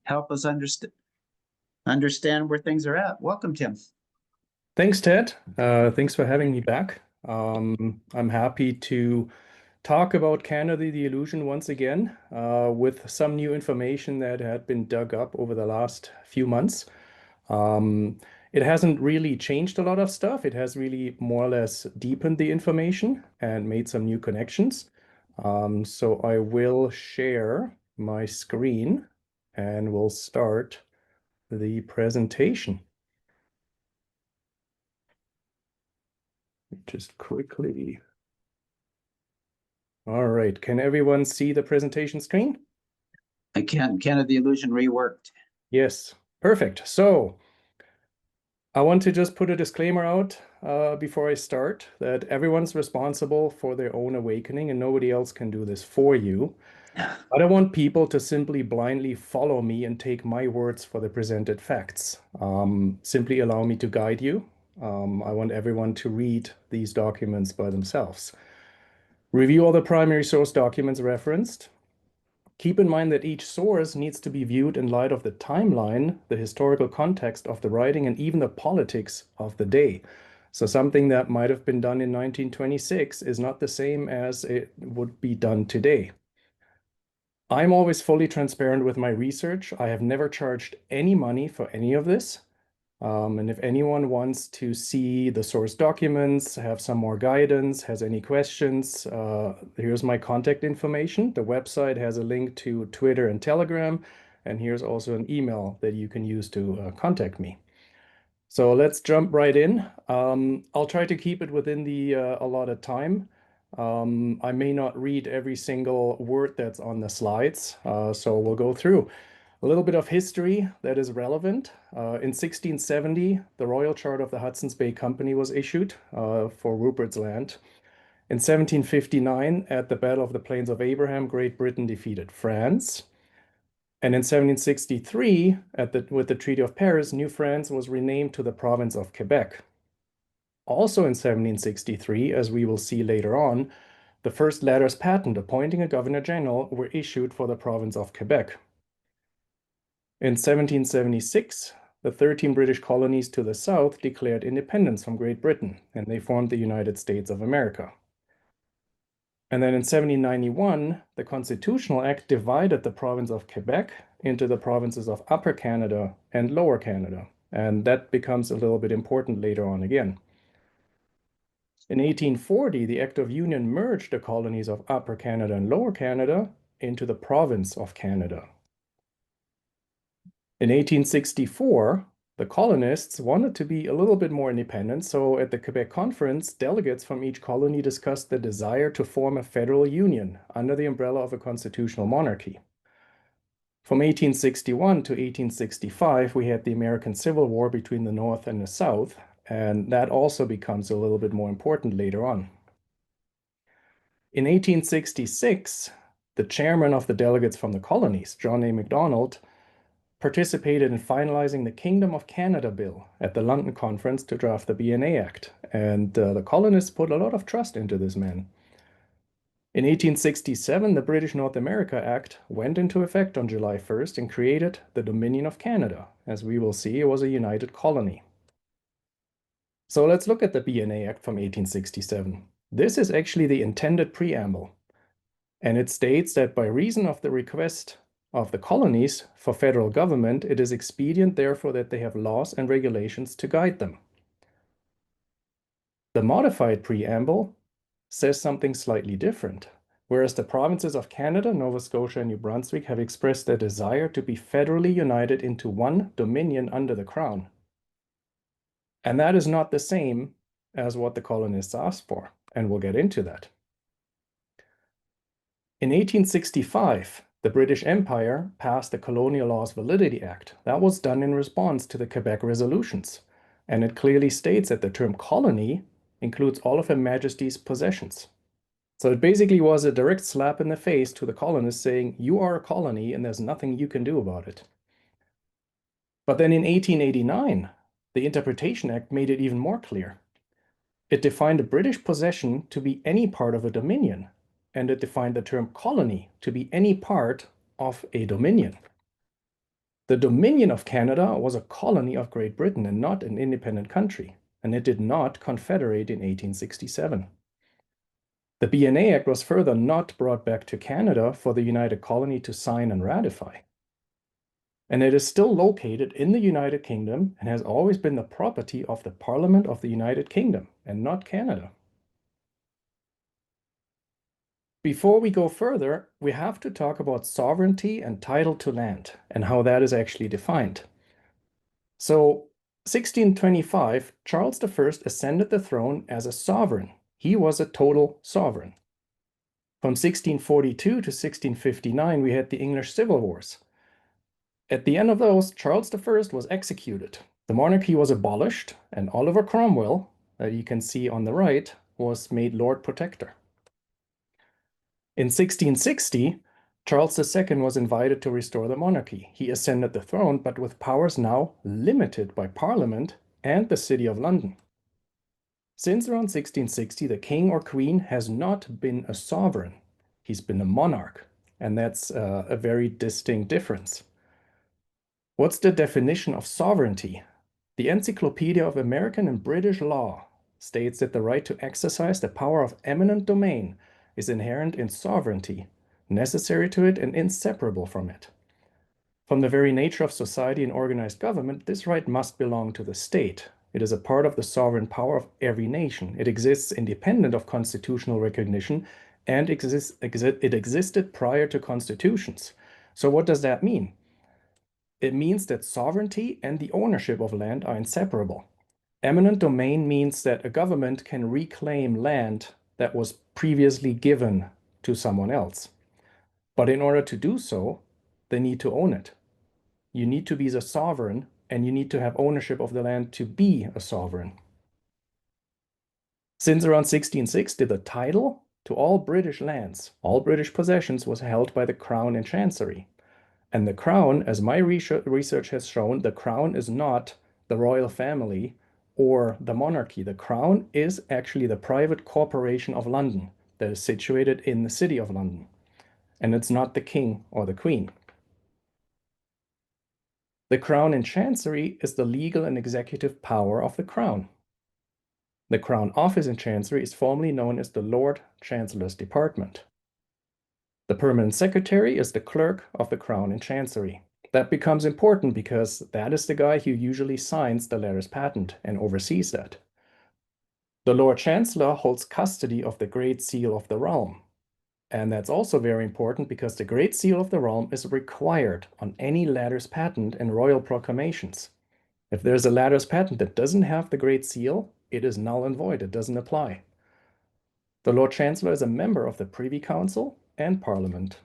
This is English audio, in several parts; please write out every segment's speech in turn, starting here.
help us understand where things are at. Welcome, Tim. Thanks, Ted. Thanks for having me back. I'm happy to talk about Canada the Illusion once again with some new information that had been dug up over the last few months. Um, it hasn't really changed a lot of stuff. It has really more or less deepened the information and made some new connections. So I will share my screen and we'll start the presentation. Just quickly. All right. Can everyone see the presentation screen? I can. Canada the Illusion reworked. Yes. Perfect. So I want to just put a disclaimer out before I start that everyone's responsible for their own awakening and nobody else can do this for you. I don't want people to simply blindly follow me and take my words for the presented facts. Simply allow me to guide you. I want everyone to read these documents by themselves. Review all the primary source documents referenced. Keep in mind that each source needs to be viewed in light of the timeline, the historical context of the writing, and even the politics of the day. So something that might have been done in 1926 is not the same as it would be done today. I'm always fully transparent with my research. I have never charged any money for any of this. And if anyone wants to see the source documents, have some more guidance, has any questions, here's my contact information. The website has a link to Twitter and Telegram, and here's also an email that you can use to contact me. So let's jump right in. I'll try to keep it within the allotted time. I may not read every single word that's on the slides, so we'll go through. A little bit of history that is relevant. In 1670, the Royal Charter of the Hudson's Bay Company was issued for Rupert's Land. In 1759, at the Battle of the Plains of Abraham, Great Britain defeated France. And in 1763, with the Treaty of Paris, New France was renamed to the province of Quebec. Also in 1763, as we will see later on, the first letters patent appointing a governor general were issued for the province of Quebec. In 1776, the 13 British colonies to the south declared independence from Great Britain, and they formed the United States of America. And then in 1791, the Constitutional Act divided the province of Quebec into the provinces of Upper Canada and Lower Canada, and that becomes a little bit important later on again. In 1840, the Act of Union merged the colonies of Upper Canada and Lower Canada into the province of Canada. In 1864, the colonists wanted to be a little bit more independent, so at the Quebec Conference, delegates from each colony discussed the desire to form a federal union under the umbrella of a constitutional monarchy. From 1861 to 1865, we had the American Civil War between the North and the South, and that also becomes a little bit more important later on. In 1866, the chairman of the delegates from the colonies, John A. Macdonald, participated in finalizing the Kingdom of Canada Bill at the London Conference to draft the BNA Act, and the colonists put a lot of trust into this man. In 1867, the British North America Act went into effect on July 1st and created the Dominion of Canada. As we will see, it was a united colony. So let's look at the BNA Act from 1867. This is actually the intended preamble, and it states that by reason of the request of the colonies for federal government, it is expedient, therefore, that they have laws and regulations to guide them. The modified preamble says something slightly different. Whereas the provinces of Canada, Nova Scotia, and New Brunswick have expressed their desire to be federally united into one dominion under the crown. And that is not the same as what the colonists asked for, and we'll get into that. In 1865, the British Empire passed the Colonial Laws Validity Act. That was done in response to the Quebec resolutions, and it clearly states that the term colony includes all of Her Majesty's possessions. So it basically was a direct slap in the face to the colonists saying, you are a colony and there's nothing you can do about it. But then in 1889, the Interpretation Act made it even more clear. It defined a British possession to be any part of a dominion, and it defined the term colony to be any part of a dominion. The Dominion of Canada was a colony of Great Britain and not an independent country, and it did not confederate in 1867. The BNA Act was further not brought back to Canada for the United Colony to sign and ratify. And it is still located in the United Kingdom and has always been the property of the Parliament of the United Kingdom and not Canada. Before we go further, we have to talk about sovereignty and title to land and how that is actually defined. So, 1625, Charles I ascended the throne as a sovereign. He was a total sovereign. From 1642 to 1659, we had the English Civil Wars. At the end of those, Charles I was executed. The monarchy was abolished, and Oliver Cromwell, that you can see on the right, was made Lord Protector. In 1660, Charles II was invited to restore the monarchy. He ascended the throne, but with powers now limited by Parliament and the City of London. Since around 1660, the king or queen has not been a sovereign. He's been a monarch, and that's a very distinct difference. What's the definition of sovereignty? The Encyclopedia of American and British Law states that the right to exercise the power of eminent domain is inherent in sovereignty, necessary to it and inseparable from it. From the very nature of society and organized government, this right must belong to the state. It is a part of the sovereign power of every nation. It exists independent of constitutional recognition, and it existed prior to constitutions. So what does that mean? It means that sovereignty and the ownership of land are inseparable. Eminent domain means that a government can reclaim land that was previously given to someone else. But in order to do so, they need to own it. You need to be the sovereign, and you need to have ownership of the land to be a sovereign. Since around 1660, the title to all British lands, all British possessions, was held by the Crown and Chancery. And the Crown, as my research has shown, the Crown is not the royal family or the monarchy. The Crown is actually the private corporation of London that is situated in the City of London. And it's not the king or the queen. The Crown and Chancery is the legal and executive power of the Crown. The Crown Office in Chancery is formally known as the Lord Chancellor's Department. The Permanent Secretary is the clerk of the Crown and Chancery. That becomes important because that is the guy who usually signs the letters patent and oversees that. The Lord Chancellor holds custody of the Great Seal of the Realm. And that's also very important because the Great Seal of the Realm is required on any letters patent and royal proclamations. If there's a letters patent that doesn't have the Great Seal, it is null and void. It doesn't apply. The Lord Chancellor is a member of the Privy Council and Parliament.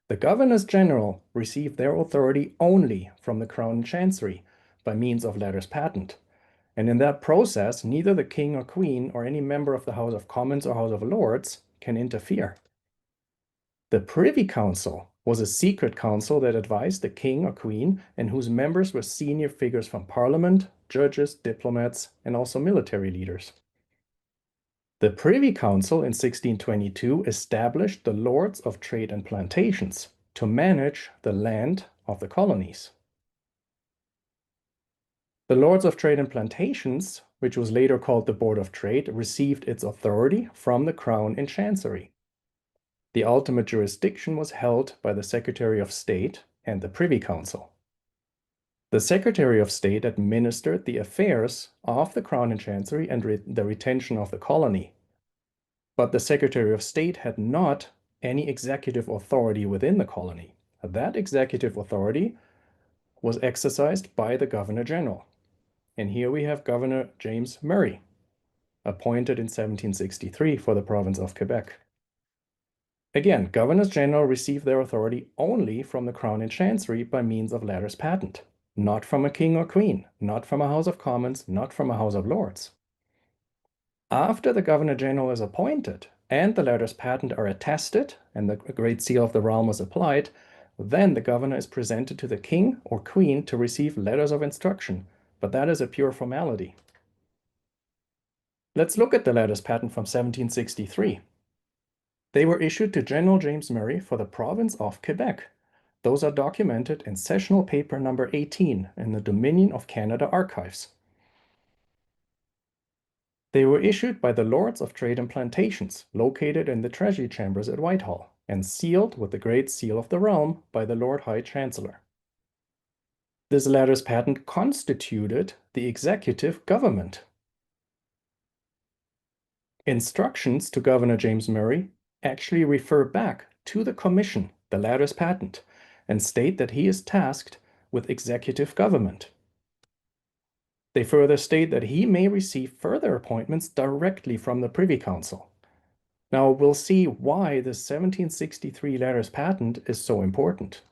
The Governors General receive their authority only from the Crown and Chancery by means of letters patent. And in that process, neither the King or Queen or any member of the House of Commons or House of Lords can interfere. The Privy Council was a secret council that advised the king or queen and whose members were senior figures from parliament, judges, diplomats, and also military leaders. The Privy Council in 1622 established the Lords of Trade and Plantations to manage the land of the colonies. The Lords of Trade and Plantations, which was later called the Board of Trade, received its authority from the Crown and Chancery. The ultimate jurisdiction was held by the Secretary of State and the Privy Council. The Secretary of State administered the affairs of the Crown and Chancery and the retention of the colony. But the Secretary of State had not any executive authority within the colony. That executive authority was exercised by the Governor General. And here we have Governor James Murray, appointed in 1763 for the province of Quebec. Again, Governors General receive their authority only from the Crown and Chancery by means of letters patent, not from a king or queen, not from a House of Commons, not from a House of Lords. After the Governor General is appointed and the letters patent are attested and the Great Seal of the Realm is applied, then the governor is presented to the king or queen to receive letters of instruction, but that is a pure formality. Let's look at the letters patent from 1763. They were issued to General James Murray for the province of Quebec. Those are documented in sessional paper number 18 in the Dominion of Canada archives. They were issued by the Lords of Trade and Plantations, located in the Treasury Chambers at Whitehall, and sealed with the Great Seal of the Realm by the Lord High Chancellor. This letters patent constituted the executive government. Instructions to Governor James Murray actually refer back to the commission, the letters patent, and state that he is tasked with executive government. They further state that he may receive further appointments directly from the Privy Council. Now, we'll see why the 1763 letters patent is so important.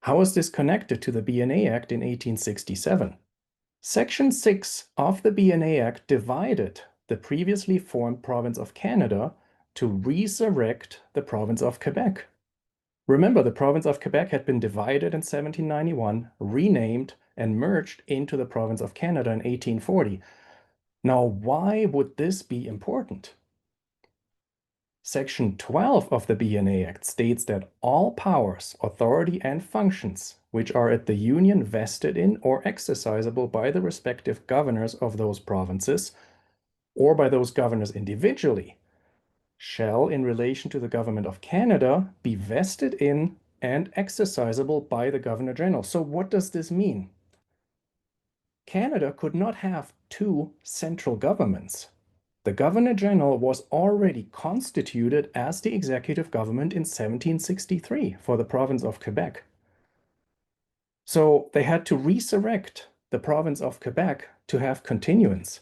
How is this connected to the BNA Act in 1867? Section 6 of the BNA Act divided the previously formed province of Canada to resurrect the province of Quebec. Remember, the province of Quebec had been divided in 1791, renamed, and merged into the province of Canada in 1840. Now, why would this be important? Section 12 of the BNA Act states that all powers, authority, and functions which are at the Union vested in or exercisable by the respective governors of those provinces or by those governors individually shall, in relation to the government of Canada, be vested in and exercisable by the Governor General. So what does this mean? Canada could not have two central governments. The Governor General was already constituted as the executive government in 1763 for the province of Quebec. So they had to resurrect the province of Quebec to have continuance.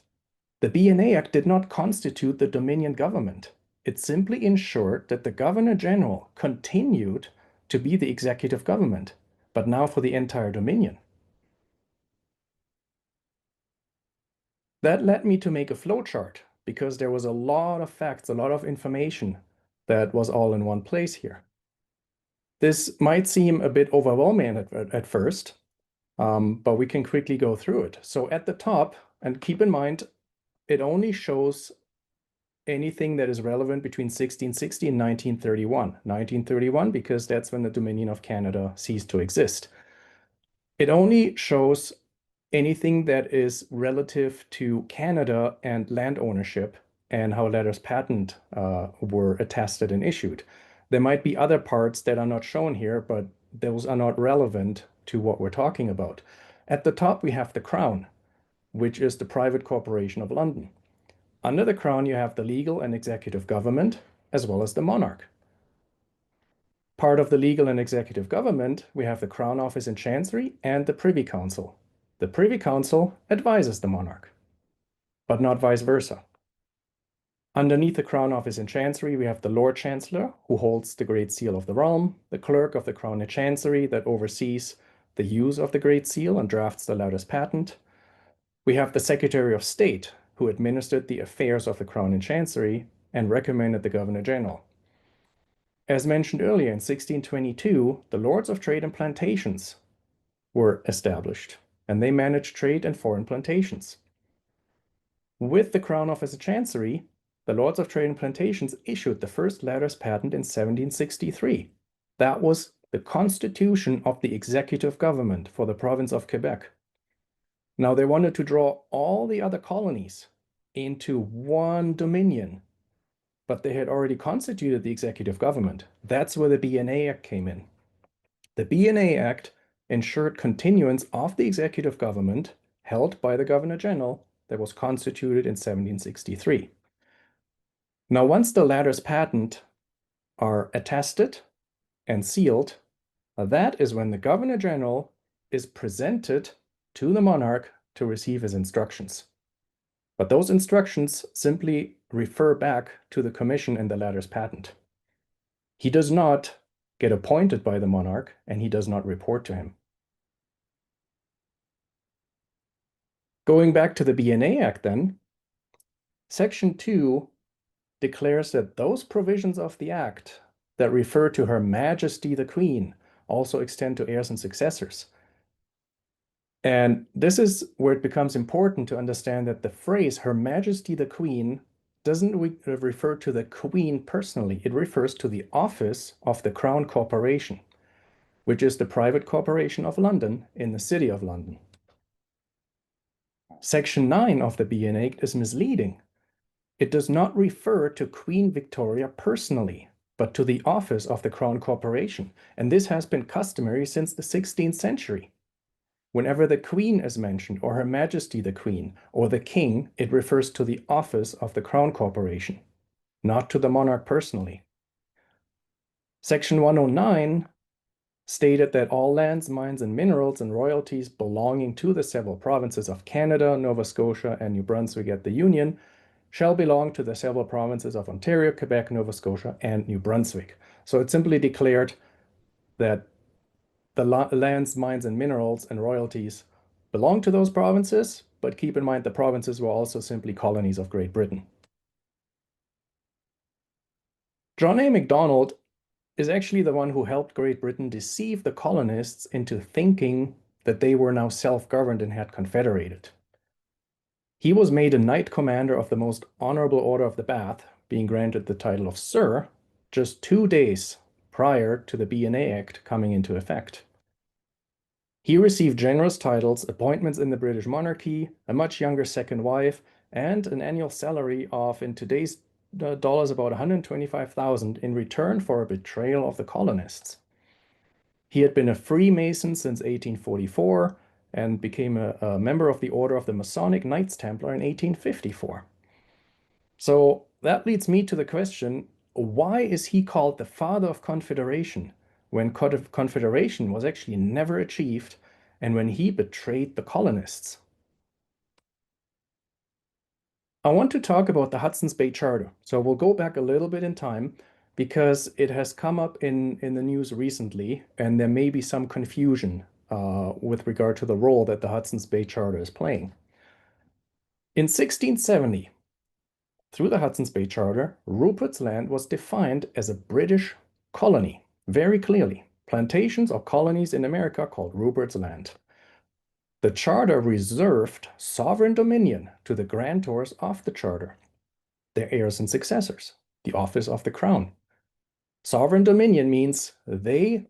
The BNA Act did not constitute the Dominion government. It simply ensured that the Governor General continued to be the executive government, but now for the entire Dominion. That led me to make a flowchart because there was a lot of facts, a lot of information that was all in one place here. This might seem a bit overwhelming at first, but we can quickly go through it. So at the top, and keep in mind, it only shows anything that is relevant between 1660 and 1931. 1931 because that's when the Dominion of Canada ceased to exist. It only shows anything that is relative to Canada and land ownership and how letters patent were attested and issued. There might be other parts that are not shown here, but those are not relevant to what we're talking about. At the top, we have the Crown, which is the private corporation of London. Under the Crown, you have the legal and executive government, as well as the monarch. Part of the legal and executive government, we have the Crown Office in Chancery and the Privy Council. The Privy Council advises the monarch, but not vice versa. Underneath the Crown Office in Chancery, we have the Lord Chancellor, who holds the Great Seal of the Realm, the Clerk of the Crown in Chancery that oversees the use of the Great Seal and drafts the letters patent. We have the Secretary of State, who administered the affairs of the Crown in Chancery and recommended the Governor General. As mentioned earlier, in 1622, the Lords of Trade and Plantations were established, and they managed trade and foreign plantations. With the Crown Office of Chancery, the Lords of Trade and Plantations issued the first letters patent in 1763. That was the constitution of the executive government for the province of Quebec. Now they wanted to draw all the other colonies into one dominion, but they had already constituted the executive government. That's where the BNA Act came in. The BNA Act ensured continuance of the executive government held by the Governor General that was constituted in 1763. Now, once the letters patent are attested and sealed, that is when the Governor General is presented to the monarch to receive his instructions. But those instructions simply refer back to the commission in the letters patent. He does not get appointed by the monarch, and he does not report to him. Going back to the BNA Act then, Section 2 declares that those provisions of the Act that refer to Her Majesty the Queen also extend to heirs and successors. And this is where it becomes important to understand that the phrase Her Majesty the Queen doesn't refer to the Queen personally. It refers to the office of the Crown Corporation. which is the private corporation of London in the City of London. Section 9 of the B&A Act is misleading. It does not refer to Queen Victoria personally, but to the office of the Crown Corporation, and this has been customary since the 16th century. Whenever the Queen is mentioned, or Her Majesty the Queen, or the King, it refers to the office of the Crown Corporation, not to the monarch personally. Section 109 stated that all lands, mines, and minerals and royalties belonging to the several provinces of Canada, Nova Scotia, and New Brunswick at the Union shall belong to the several provinces of Ontario, Quebec, Nova Scotia, and New Brunswick. So it simply declared that the lands, mines, and minerals and royalties belong to those provinces, but keep in mind the provinces were also simply colonies of Great Britain. John A. Macdonald is actually the one who helped Great Britain deceive the colonists into thinking that they were now self-governed and had confederated. He was made a Knight Commander of the Most Honorable Order of the Bath, being granted the title of Sir, just 2 days prior to the B&A Act coming into effect. He received generous titles, appointments in the British monarchy, a much younger second wife, and an annual salary of, in today's dollars, about $125,000 in return for a betrayal of the colonists. He had been a Freemason since 1844 and became a member of the Order of the Masonic Knights Templar in 1854. So that leads me to the question, why is he called the father of Confederation when Confederation was actually never achieved and when he betrayed the colonists? I want to talk about the Hudson's Bay Charter. So we'll go back a little bit in time because it has come up in the news recently, and there may be some confusion with regard to the role that the Hudson's Bay Charter is playing. In 1670, through the Hudson's Bay Charter, Rupert's Land was defined as a British colony, very clearly. Plantations or colonies in America called Rupert's Land. The charter reserved sovereign dominion to the grantors of the charter, their heirs and successors, the office of the crown. Sovereign dominion means they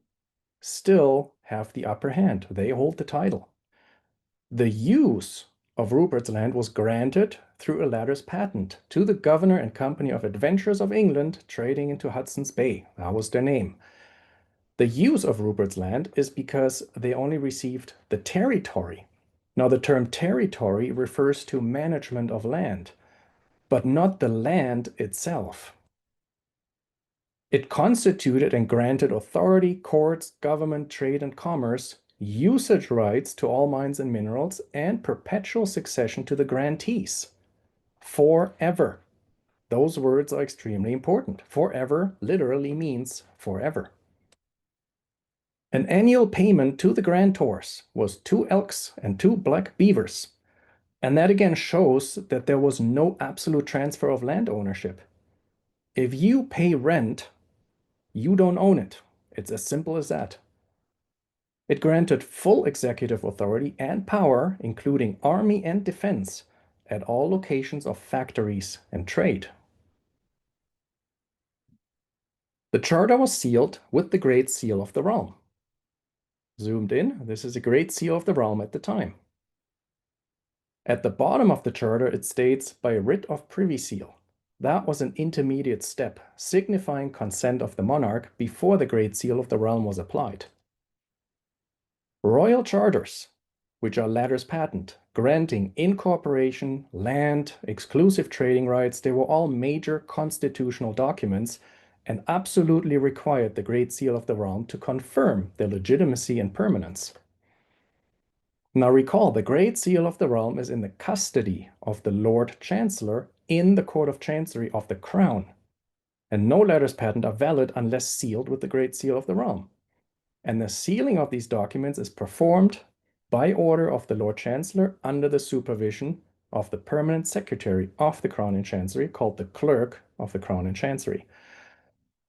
still have the upper hand. They hold the title. The use of Rupert's Land was granted through a latter's patent to the Governor and Company of Adventurers of England trading into Hudson's Bay. That was their name. The use of Rupert's Land is because they only received the territory. Now, the term territory refers to management of land, but not the land itself. It constituted and granted authority, courts, government, trade, and commerce, usage rights to all mines and minerals, and perpetual succession to the grantees. Forever. Those words are extremely important. Forever literally means forever. An annual payment to the grantors was 2 elks and 2 black beavers. And that again shows that there was no absolute transfer of land ownership. If you pay rent, you don't own it. It's as simple as that. It granted full executive authority and power, including army and defense, at all locations of factories and trade. The charter was sealed with the Great Seal of the Realm. Zoomed in, this is a Great Seal of the Realm at the time. At the bottom of the charter, it states, by writ of Privy Seal. That was an intermediate step, signifying consent of the monarch before the Great Seal of the Realm was applied. Royal charters, which are latter's patent, granting incorporation, land, exclusive trading rights, they were all major constitutional documents and absolutely required the Great Seal of the Realm to confirm their legitimacy and permanence. Now recall, the Great Seal of the Realm is in the custody of the Lord Chancellor in the Court of Chancery of the Crown, and no letters patent are valid unless sealed with the Great Seal of the Realm. And the sealing of these documents is performed by order of the Lord Chancellor under the supervision of the Permanent Secretary of the Crown and Chancery, called the Clerk of the Crown and Chancery.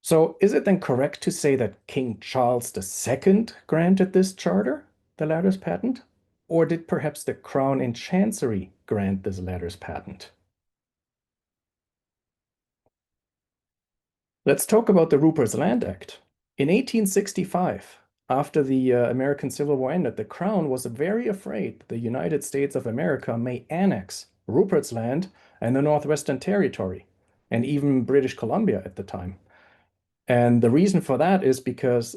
So is it then correct to say that King Charles II granted this charter, the latter's patent? Or did perhaps the Crown and Chancery grant this latter's patent? Let's talk about the Rupert's Land Act. In 1865, after the American Civil War ended, the Crown was very afraid the United States of America may annex Rupert's Land and the Northwestern Territory, and even British Columbia at the time. And the reason for that is because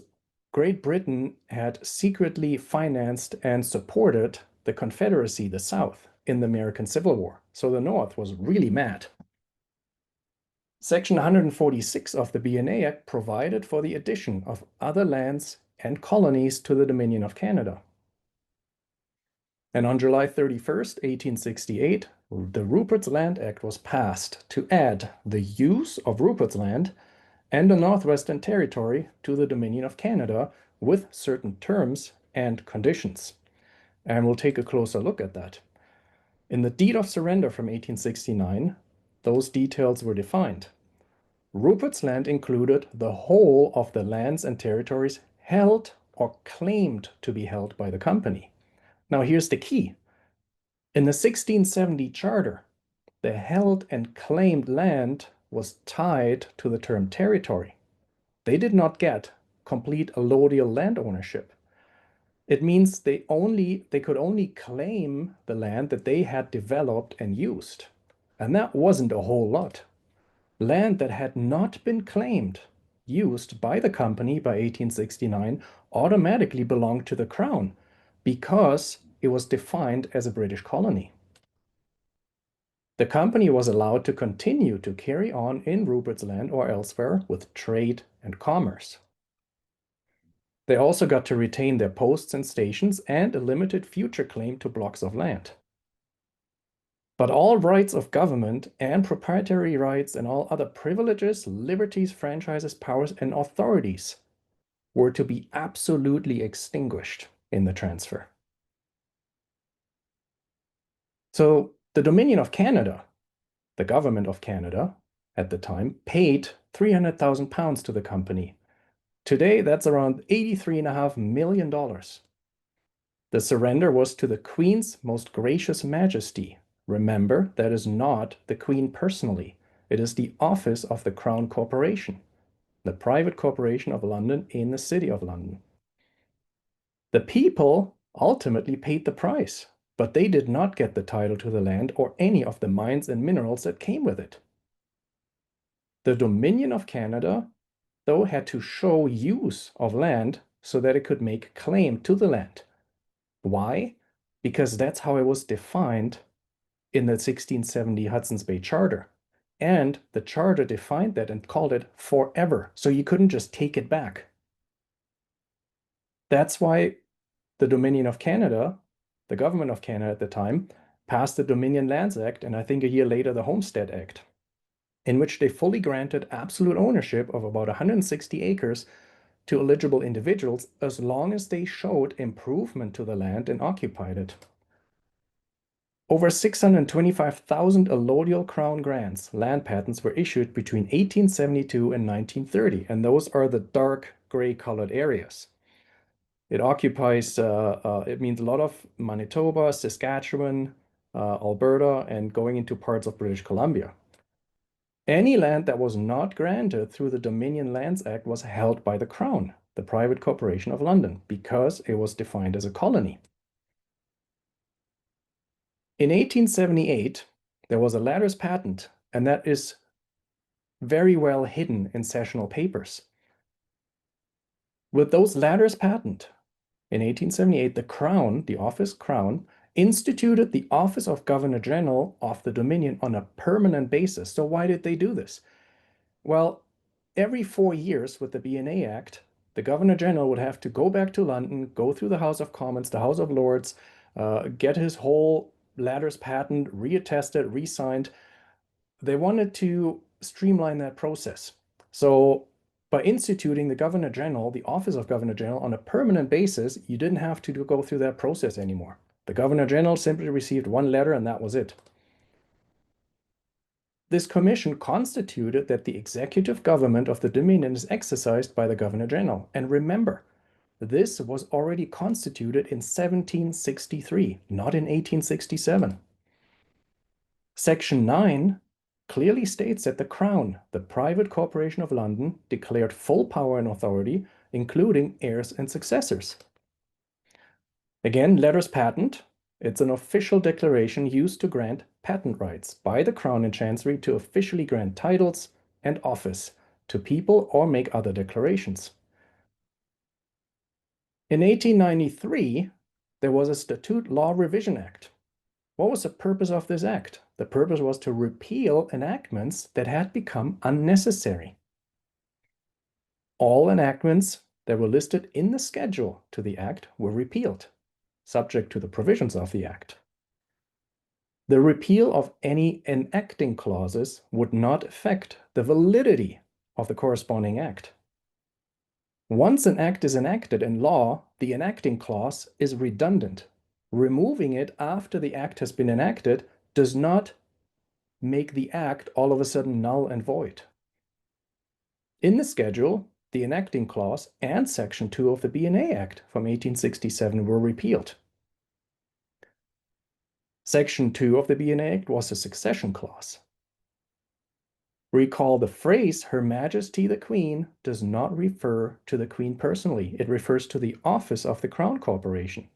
Great Britain had secretly financed and supported the Confederacy, the South, in the American Civil War. So the North was really mad. Section 146 of the BNA Act provided for the addition of other lands and colonies to the Dominion of Canada. And on July 31st, 1868, the Rupert's Land Act was passed to add the use of Rupert's Land and the Northwestern Territory to the Dominion of Canada with certain terms and conditions. And we'll take a closer look at that. In the Deed of Surrender from 1869, those details were defined. Rupert's Land included the whole of the lands and territories held or claimed to be held by the company. Now here's the key. In the 1670 charter, the held and claimed land was tied to the term territory. They did not get complete allodial land ownership. It means they could only claim the land that they had developed and used. And that wasn't a whole lot. Land that had not been claimed, used by the company by 1869 automatically belonged to the Crown because it was defined as a British colony. The company was allowed to continue to carry on in Rupert's Land or elsewhere with trade and commerce. They also got to retain their posts and stations and a limited future claim to blocks of land. But all rights of government and proprietary rights and all other privileges, liberties, franchises, powers, and authorities were to be absolutely extinguished in the transfer. So the Dominion of Canada, the government of Canada at the time, paid £300,000 to the company. Today, that's around $83.5 million. The surrender was to the Queen's Most Gracious Majesty. Remember, that is not the Queen personally. It is the office of the Crown Corporation, the private corporation of London in the City of London. The people ultimately paid the price, but they did not get the title to the land or any of the mines and minerals that came with it. The Dominion of Canada, though, had to show use of land so that it could make claim to the land. Why? Because that's how it was defined in the 1670 Hudson's Bay Charter. And the charter defined that and called it forever. So you couldn't just take it back. That's why the Dominion of Canada, the government of Canada at the time, passed the Dominion Lands Act, and I think a year later the Homestead Act, in which they fully granted absolute ownership of about 160 acres to eligible individuals as long as they showed improvement to the land and occupied it. Over 625,000 allodial Crown grants, land patents, were issued between 1872 and 1930, and those are the dark gray colored areas. It occupies, it means a lot of Manitoba, Saskatchewan, Alberta, and going into parts of British Columbia. Any land that was not granted through the Dominion Lands Act was held by the Crown, the private corporation of London, because it was defined as a colony. In 1878, there was a lattice patent, and that is very well hidden in sessional papers. With those lattice patent, in 1878, the Crown, the office Crown, instituted the office of Governor General of the Dominion on a permanent basis. So why did they do this? Well, every 4 years with the BNA Act, the Governor General would have to go back to London, go through the House of Commons, the House of Lords, get his whole lattice patent reattested, re-signed. They wanted to streamline that process. So by instituting the Governor General, the office of Governor General, on a permanent basis, you didn't have to go through that process anymore. The Governor General simply received one letter and that was it. This commission constituted that the executive government of the Dominion is exercised by the Governor General. And remember, this was already constituted in 1763, not in 1867. Section 9 clearly states that the Crown, the private corporation of London, declared full power and authority including heirs and successors. Again, letters patent. It's an official declaration used to grant patent rights by the Crown and Chancery to officially grant titles and office to people or make other declarations. In 1893, there was a Statute Law Revision Act. What was the purpose of this act? The purpose was to repeal enactments that had become unnecessary. All enactments that were listed in the schedule to the act were repealed, subject to the provisions of the act. The repeal of any enacting clauses would not affect the validity of the corresponding act. Once an act is enacted in law, the enacting clause is redundant. Removing it after the act has been enacted does not make the act all of a sudden null and void. In the schedule, the enacting clause and Section 2 of the B&A Act from 1867 were repealed. Section 2 of the B&A Act was a succession clause. Recall the phrase, Her Majesty the Queen, does not refer to the Queen personally. It refers to the office of the Crown Corporation.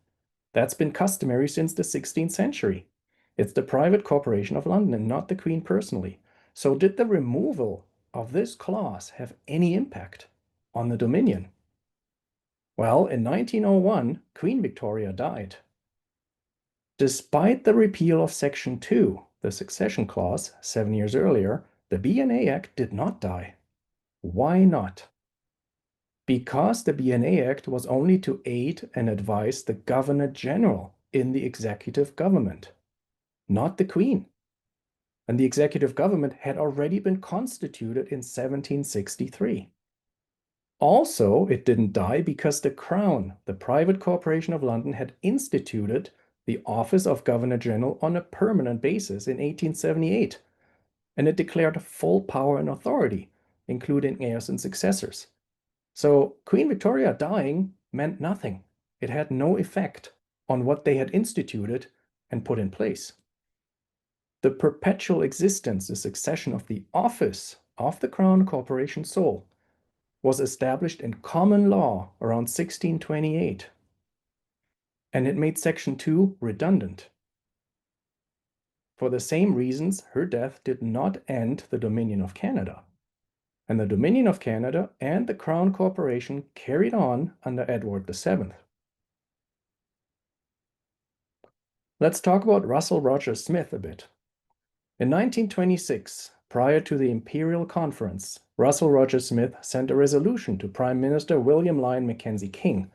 That's been customary since the 16th century. It's the private corporation of London and not the Queen personally. So did the removal of this clause have any impact on the Dominion? Well, in 1901, Queen Victoria died. Despite the repeal of Section 2, the succession clause, 7 years earlier, the B&A Act did not die. Why not? Because the B&A Act was only to aid and advise the Governor General in the executive government, not the Queen. And the executive government had already been constituted in 1763. Also, it didn't die because the Crown, the private corporation of London, had instituted the office of Governor General on a permanent basis in 1878, and it declared full power and authority, including heirs and successors. So Queen Victoria dying meant nothing. It had no effect on what they had instituted and put in place. The perpetual existence, the succession of the office of the Crown Corporation sole, was established in common law around 1628, and it made Section 2 redundant. For the same reasons, her death did not end the Dominion of Canada. And the Dominion of Canada and the Crown Corporation carried on under Edward VII. Let's talk about Russell Rogers Smith a bit. In 1926, prior to the Imperial Conference, Russell Rogers Smith sent a resolution to Prime Minister William Lyon Mackenzie King.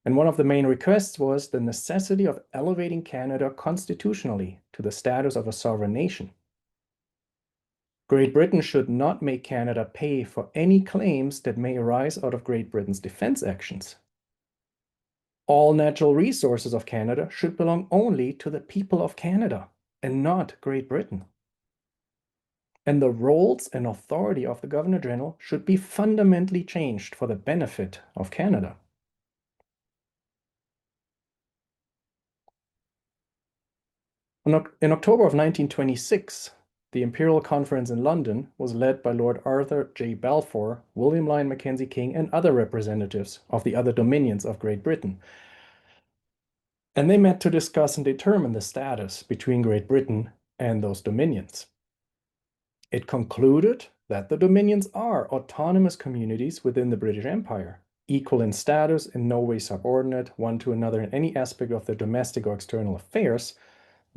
And one of the main requests was the necessity of elevating Canada constitutionally to the status of a sovereign nation. Great Britain should not make Canada pay for any claims that may arise out of Great Britain's defense actions. All natural resources of Canada should belong only to the people of Canada and not Great Britain. And the roles and authority of the Governor General should be fundamentally changed for the benefit of Canada. In October of 1926, the Imperial Conference in London was led by Lord Arthur J. Balfour, William Lyon Mackenzie King, and other representatives of the other dominions of Great Britain. And they met to discuss and determine the status between Great Britain and those dominions. It concluded that the dominions are autonomous communities within the British Empire, equal in status, in no way subordinate one to another in any aspect of their domestic or external affairs,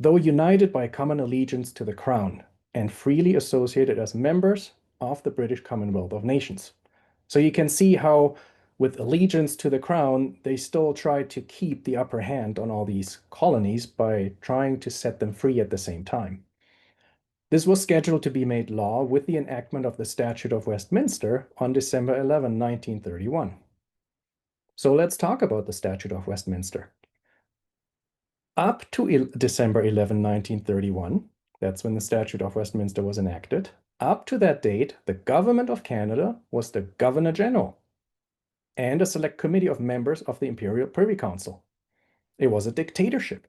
though united by a common allegiance to the Crown and freely associated as members of the British Commonwealth of Nations. So you can see how, with allegiance to the Crown, they still try to keep the upper hand on all these colonies by trying to set them free at the same time. This was scheduled to be made law with the enactment of the Statute of Westminster on December 11, 1931. So let's talk about the Statute of Westminster. Up to December 11, 1931, that's when the Statute of Westminster was enacted, up to that date, the Government of Canada was the Governor General and a select committee of members of the Imperial Privy Council. It was a dictatorship.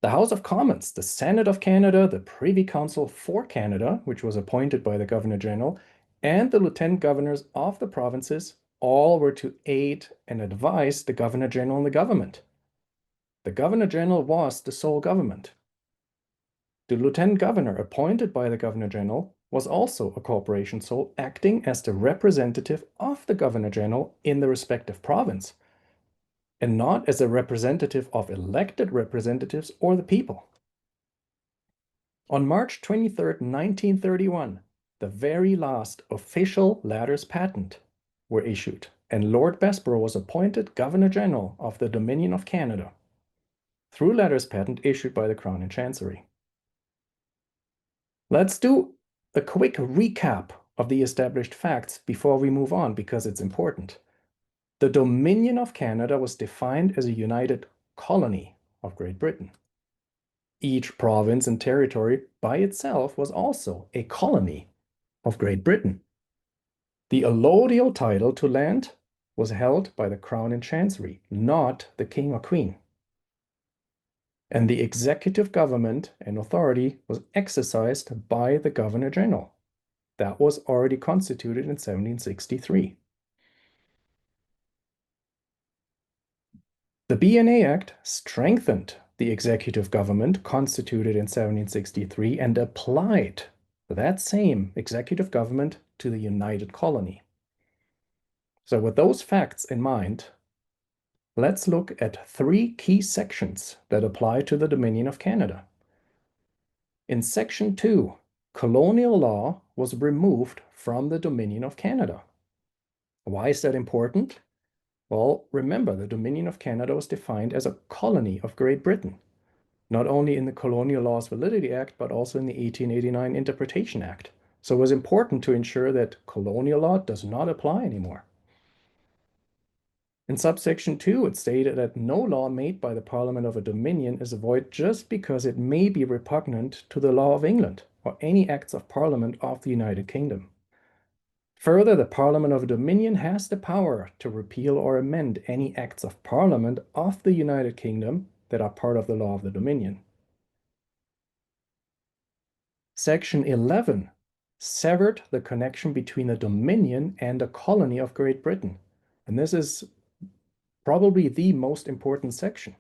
The House of Commons, the Senate of Canada, the Privy Council for Canada, which was appointed by the Governor General, and the Lieutenant Governors of the provinces all were to aid and advise the Governor General and the government. The Governor General was the sole government. The Lieutenant Governor appointed by the Governor General was also a corporation soul, acting as the representative of the Governor General in the respective province, and not as a representative of elected representatives or the people. On March 23rd, 1931, the very last official ladders patent were issued, and Lord Bessborough was appointed Governor General of the Dominion of Canada through ladders patent issued by the Crown and Chancery. Let's do a quick recap of the established facts before we move on, because it's important. The Dominion of Canada was defined as a united colony of Great Britain. Each province and territory by itself was also a colony of Great Britain. The allodial title to land was held by the Crown and Chancery, not the King or Queen. And the executive government and authority was exercised by the Governor General. That was already constituted in 1763. The BNA Act strengthened the executive government constituted in 1763 and applied that same executive government to the United Colony. So with those facts in mind, let's look at 3 key sections that apply to the Dominion of Canada. In Section 2, colonial law was removed from the Dominion of Canada. Why is that important? Well, remember, the Dominion of Canada was defined as a colony of Great Britain, not only in the Colonial Laws Validity Act, but also in the 1889 Interpretation Act. So it was important to ensure that colonial law does not apply anymore. In subsection 2, it stated that no law made by the Parliament of a Dominion is void just because it may be repugnant to the law of England or any acts of Parliament of the United Kingdom. Further, the Parliament of a Dominion has the power to repeal or amend any acts of Parliament of the United Kingdom that are part of the law of the Dominion. Section 11 severed the connection between a Dominion and a colony of Great Britain. And this is probably the most important section.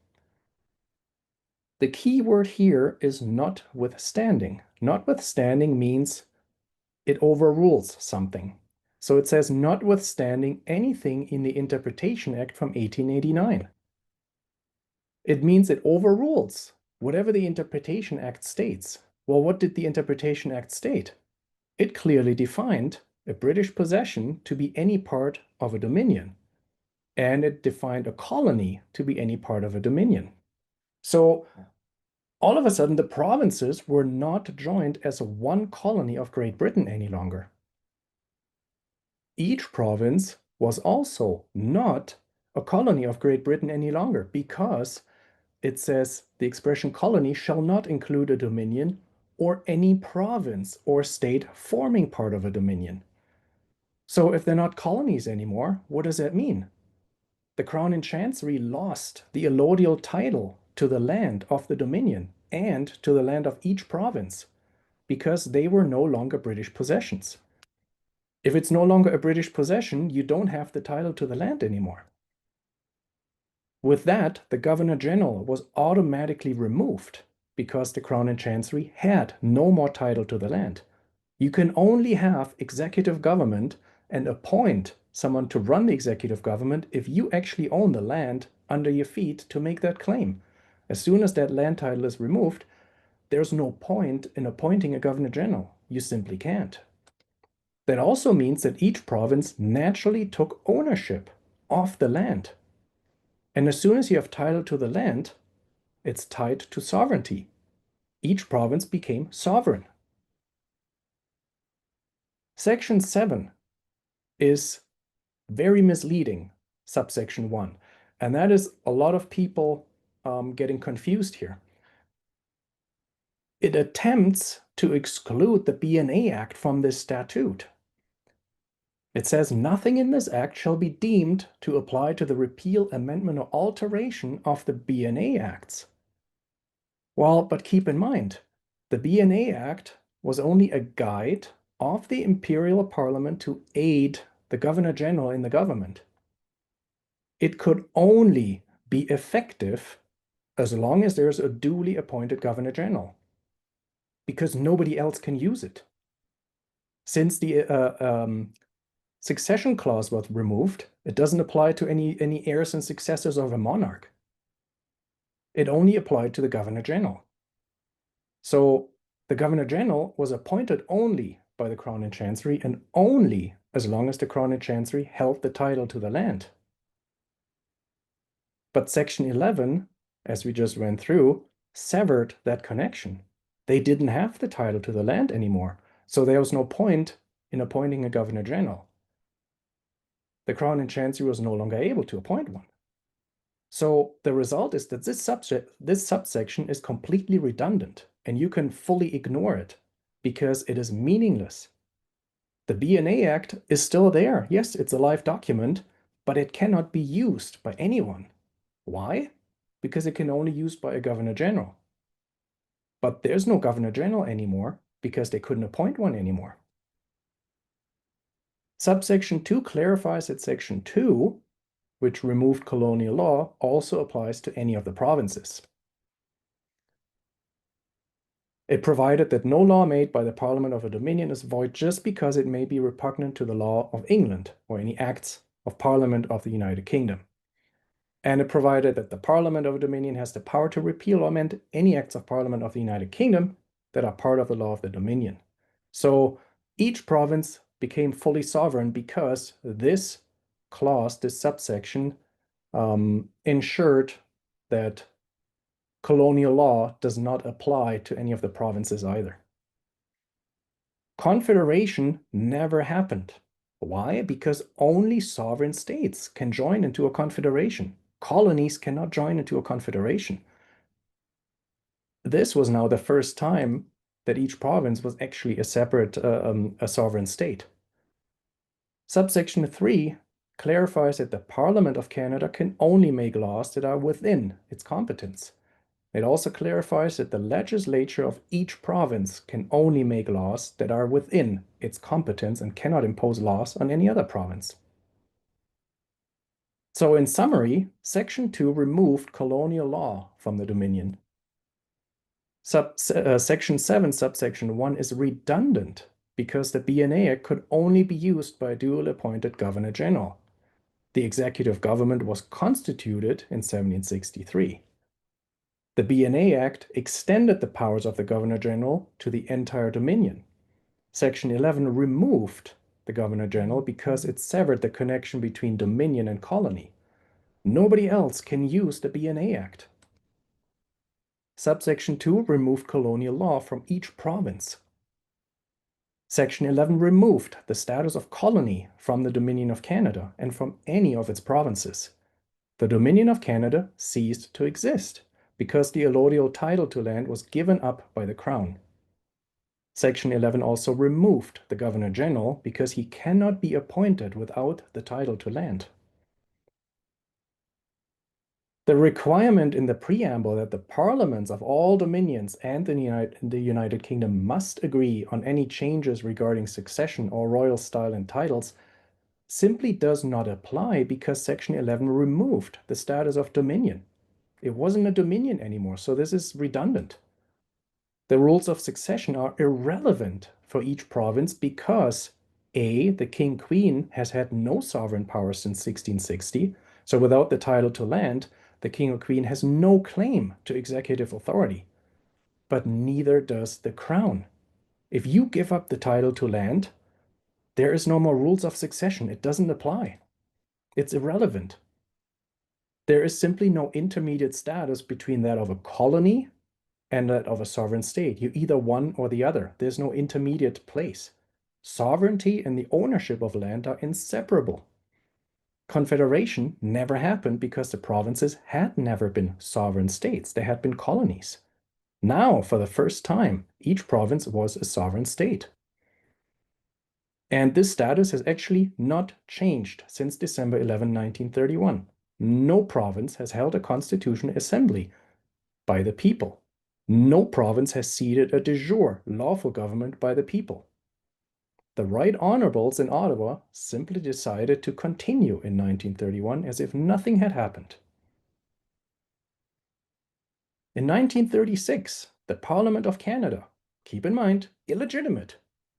The key word here is notwithstanding. Notwithstanding means it overrules something. So it says notwithstanding anything in the Interpretation Act from 1889. It means it overrules whatever the Interpretation Act states. Well, what did the Interpretation Act state? It clearly defined a British possession to be any part of a dominion, and it defined a colony to be any part of a dominion. So all of a sudden, the provinces were not joined as one colony of Great Britain any longer. Each province was also not a colony of Great Britain any longer, because it says the expression colony shall not include a dominion or any province or state forming part of a dominion. So if they're not colonies anymore, what does that mean? The Crown and Chancery lost the allodial title to the land of the Dominion and to the land of each province, because they were no longer British possessions. If it's no longer a British possession, you don't have the title to the land anymore. With that, the Governor General was automatically removed because the Crown and Chancery had no more title to the land. You can only have executive government and appoint someone to run the executive government if you actually own the land under your feet to make that claim. As soon as that land title is removed, there's no point in appointing a Governor General. You simply can't. That also means that each province naturally took ownership of the land. And as soon as you have title to the land, it's tied to sovereignty. Each province became sovereign. Section 7 is very misleading, subsection 1. And that is a lot of people getting confused here. It attempts to exclude the BNA Act from this statute. It says nothing in this act shall be deemed to apply to the repeal, amendment, or alteration of the BNA Acts. Well, but keep in mind, the BNA Act was only a guide of the Imperial Parliament to aid the governor general in the government. It could only be effective as long as there's a duly appointed governor general, because nobody else can use it. Since the succession clause was removed, it doesn't apply to any heirs and successors of a monarch. It only applied to the governor general. So the governor general was appointed only by the crown and chancery, and only as long as the crown and chancery held the title to the land. But section 11, as we just went through, severed that connection. They didn't have the title to the land anymore, so there was no point in appointing a governor general. The crown and chancery was no longer able to appoint one. So the result is that this subsection is completely redundant, and you can fully ignore it because it is meaningless. The B&A Act is still there. Yes, it's a live document, but it cannot be used by anyone. Why? Because it can only be used by a governor general. But there's no governor general anymore because they couldn't appoint one anymore. Subsection 2 clarifies that section 2, which removed colonial law, also applies to any of the provinces. It provided that no law made by the Parliament of a Dominion is void just because it may be repugnant to the law of England or any acts of Parliament of the United Kingdom. And it provided that the Parliament of a Dominion has the power to repeal or amend any acts of Parliament of the United Kingdom that are part of the law of the Dominion. So each province became fully sovereign because this clause, this subsection, ensured that colonial law does not apply to any of the provinces either. Confederation never happened. Why? Because only sovereign states can join into a confederation. Colonies cannot join into a confederation. This was now the first time that each province was actually a separate, a sovereign state. Subsection 3 clarifies that the Parliament of Canada can only make laws that are within its competence. It also clarifies that the legislature of each province can only make laws that are within its competence and cannot impose laws on any other province. So in summary, Section 2 removed colonial law from the Dominion. Section 7, subsection 1 is redundant because the B&A Act could only be used by a duly appointed governor general. The executive government was constituted in 1763. The B&A Act extended the powers of the Governor General to the entire Dominion. Section 11 removed the Governor General because it severed the connection between Dominion and colony. Nobody else can use the B&A Act. Subsection 2 removed colonial law from each province. Section 11 removed the status of colony from the Dominion of Canada and from any of its provinces. The Dominion of Canada ceased to exist because the allodial title to land was given up by the Crown. Section 11 also removed the Governor General because he cannot be appointed without the title to land. The requirement in the preamble that the parliaments of all dominions and the United Kingdom must agree on any changes regarding succession or royal style and titles simply does not apply because Section 11 removed the status of dominion. It wasn't a dominion anymore, so this is redundant. The rules of succession are irrelevant for each province because A, the king-queen has had no sovereign power since 1660, so without the title to land, the king or queen has no claim to executive authority. But neither does the crown. If you give up the title to land, there is no more rules of succession. It doesn't apply. It's irrelevant. There is simply no intermediate status between that of a colony and that of a sovereign state. You're either one or the other. There's no intermediate place. Sovereignty and the ownership of land are inseparable. Confederation never happened because the provinces had never been sovereign states. They had been colonies. Now, for the first time, each province was a sovereign state. And this status has actually not changed since December 11, 1931. No province has held a constitutional assembly by the people. No province has seated a de jure lawful government by the people. The Right Honorables in Ottawa simply decided to continue in 1931 as if nothing had happened. In 1936, the Parliament of Canada, keep in mind, illegitimate,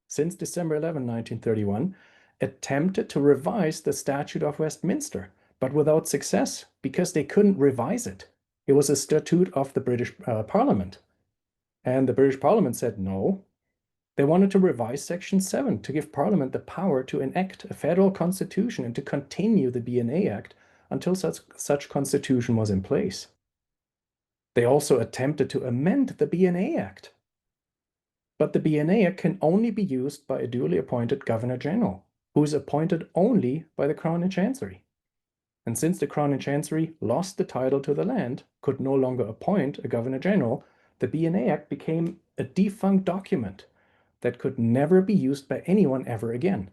since December 11, 1931, attempted to revise the Statute of Westminster, but without success because they couldn't revise it. It was a statute of the British Parliament. And the British Parliament said no. They wanted to revise Section 7 to give Parliament the power to enact a federal constitution and to continue the BNA Act until such constitution was in place. They also attempted to amend the BNA Act. But the BNA Act can only be used by a duly appointed Governor General, who is appointed only by the Crown and Chancery. And since the Crown and Chancery lost the title to the land, could no longer appoint a Governor General, the BNA Act became a defunct document that could never be used by anyone ever again.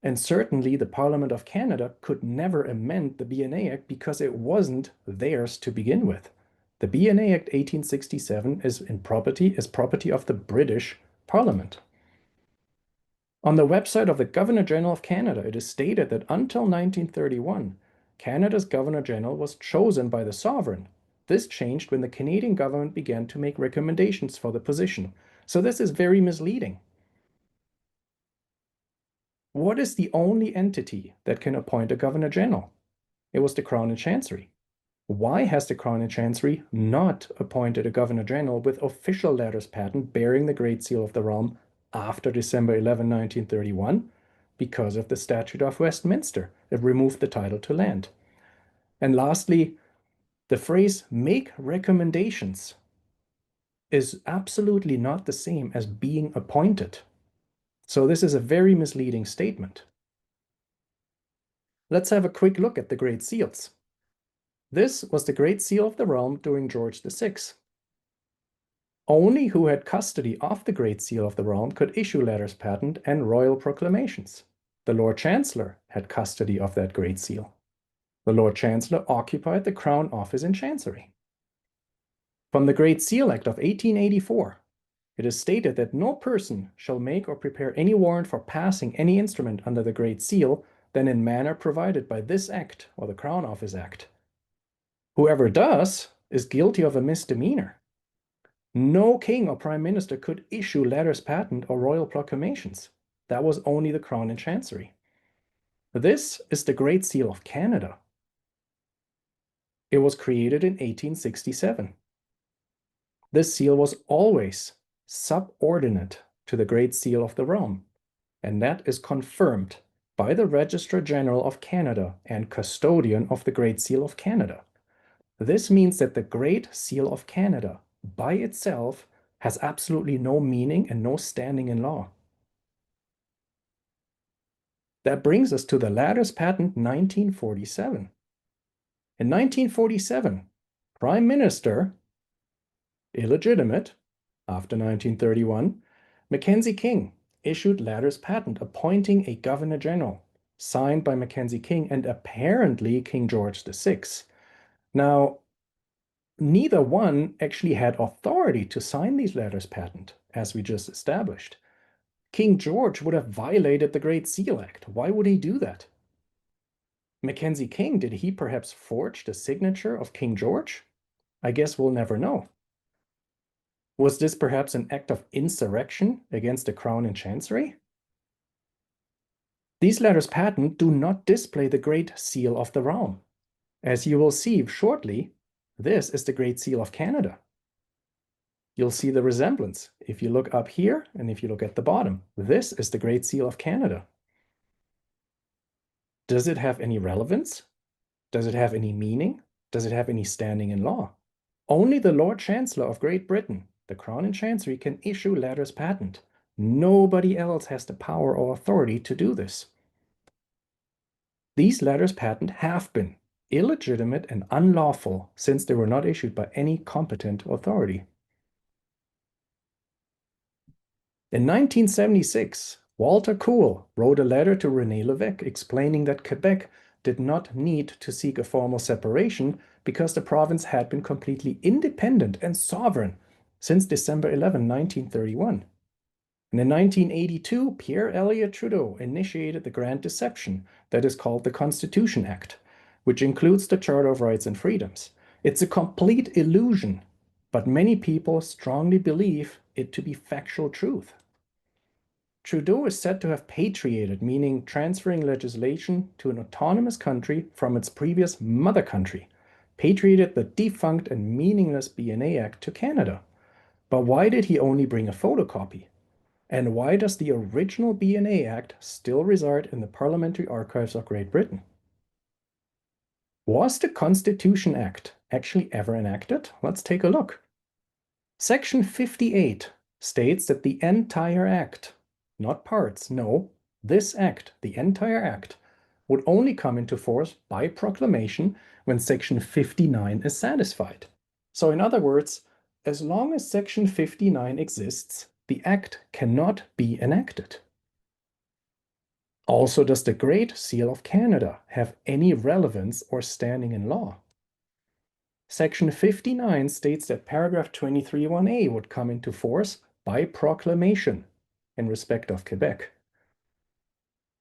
And certainly the Parliament of Canada could never amend the BNA Act because it wasn't theirs to begin with. The BNA Act 1867 is property of the British Parliament. On the website of the Governor General of Canada, it is stated that until 1931, Canada's Governor General was chosen by the sovereign. This changed when the Canadian government began to make recommendations for the position. So this is very misleading. What is the only entity that can appoint a Governor General? It was the Crown and Chancery. Why has the Crown and Chancery not appointed a Governor General with official letters patent bearing the Great Seal of the Realm after December 11, 1931? Because of the Statute of Westminster. It removed the title to land. And lastly, the phrase make recommendations is absolutely not the same as being appointed. So this is a very misleading statement. Let's have a quick look at the Great Seals. This was the Great Seal of the Realm during George VI. Only who had custody of the Great Seal of the Realm could issue letters patent and royal proclamations. The Lord Chancellor had custody of that Great Seal. The Lord Chancellor occupied the Crown Office in Chancery. From the Great Seal Act of 1884, it is stated that no person shall make or prepare any warrant for passing any instrument under the Great Seal than in manner provided by this Act or the Crown Office Act. Whoever does is guilty of a misdemeanor. No king or prime minister could issue letters patent or royal proclamations. That was only the Crown and Chancery. This is the Great Seal of Canada. It was created in 1867. This seal was always subordinate to the Great Seal of the Realm, and that is confirmed by the Registrar General of Canada and custodian of the Great Seal of Canada. This means that the Great Seal of Canada by itself has absolutely no meaning and no standing in law. That brings us to the Letters Patent 1947. In 1947, Prime Minister, illegitimate, after 1931, Mackenzie King issued letters patent appointing a Governor General, signed by Mackenzie King and apparently King George VI. Now, neither one actually had authority to sign these letters patent, as we just established. King George would have violated the Great Seal Act. Why would he do that? Mackenzie King, did he perhaps forge the signature of King George? I guess we'll never know. Was this perhaps an act of insurrection against the Crown and Chancery? These letters patent do not display the Great Seal of the Realm. As you will see shortly, this is the Great Seal of Canada. You'll see the resemblance if you look up here and if you look at the bottom. This is the Great Seal of Canada. Does it have any relevance? Does it have any meaning? Does it have any standing in law? Only the Lord Chancellor of Great Britain, the Crown and Chancery, can issue letters patent. Nobody else has the power or authority to do this. These letters patent have been illegitimate and unlawful since they were not issued by any competent authority. In 1976, Walter Cool wrote a letter to René Lévesque explaining that Quebec did not need to seek a formal separation because the province had been completely independent and sovereign since December 11, 1931. And in 1982, Pierre Elliott Trudeau initiated the grand deception that is called the Constitution Act, which includes the Charter of Rights and Freedoms. It's a complete illusion, but many people strongly believe it to be factual truth. Trudeau is said to have patriated, meaning transferring legislation to an autonomous country from its previous mother country, patriated the defunct and meaningless BNA Act to Canada. But why did he only bring a photocopy? And why does the original BNA Act still reside in the Parliamentary Archives of Great Britain? Was the Constitution Act actually ever enacted? Let's take a look. Section 58 states that the entire act, not parts, no, this act, the entire act, would only come into force by proclamation when Section 59 is satisfied. So in other words, as long as Section 59 exists, the act cannot be enacted. Also, does the Great Seal of Canada have any relevance or standing in law? Section 59 states that paragraph 23(1)(a) would come into force by proclamation in respect of Quebec.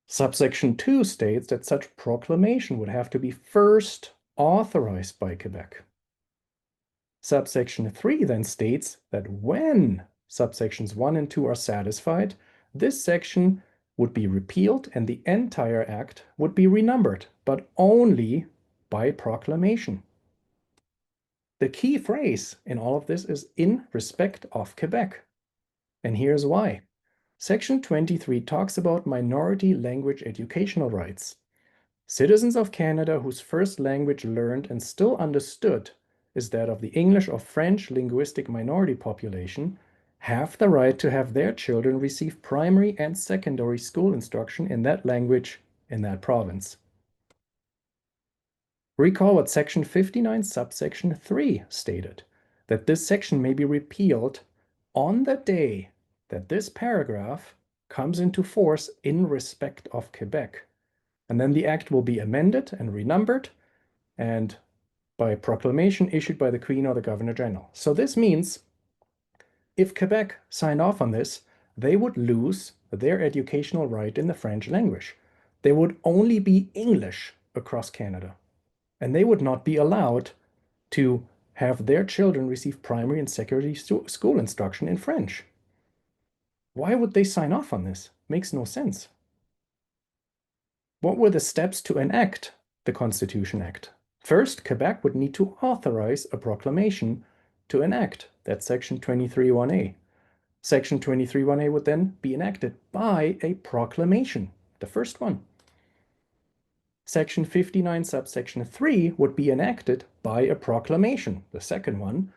Subsection 2 states that such proclamation would have to be first authorized by Quebec. Subsection 3 then states that when subsections 1 and 2 are satisfied, this section would be repealed and the entire act would be renumbered, but only by proclamation. The key phrase in all of this is in respect of Quebec. And here's why. Section 23 talks about minority language educational rights. Citizens of Canada whose first language learned and still understood is that of the English or French linguistic minority population have the right to have their children receive primary and secondary school instruction in that language in that province. Recall what Section 59 subsection 3 stated, that this section may be repealed on the day that this paragraph comes into force in respect of Quebec. And then the act will be amended and renumbered and by proclamation issued by the Queen or the Governor General. So this means if Quebec signed off on this, they would lose their educational right in the French language. There would only be English across Canada. And they would not be allowed to have their children receive primary and secondary school instruction in French. Why would they sign off on this? Makes no sense. What were the steps to enact the Constitution Act? First, Quebec would need to authorize a proclamation to enact that Section 23(1)(a). Section 23(1)(a) would then be enacted by a proclamation, the first one. Section 59 subsection 3 would be enacted by a proclamation, the second one,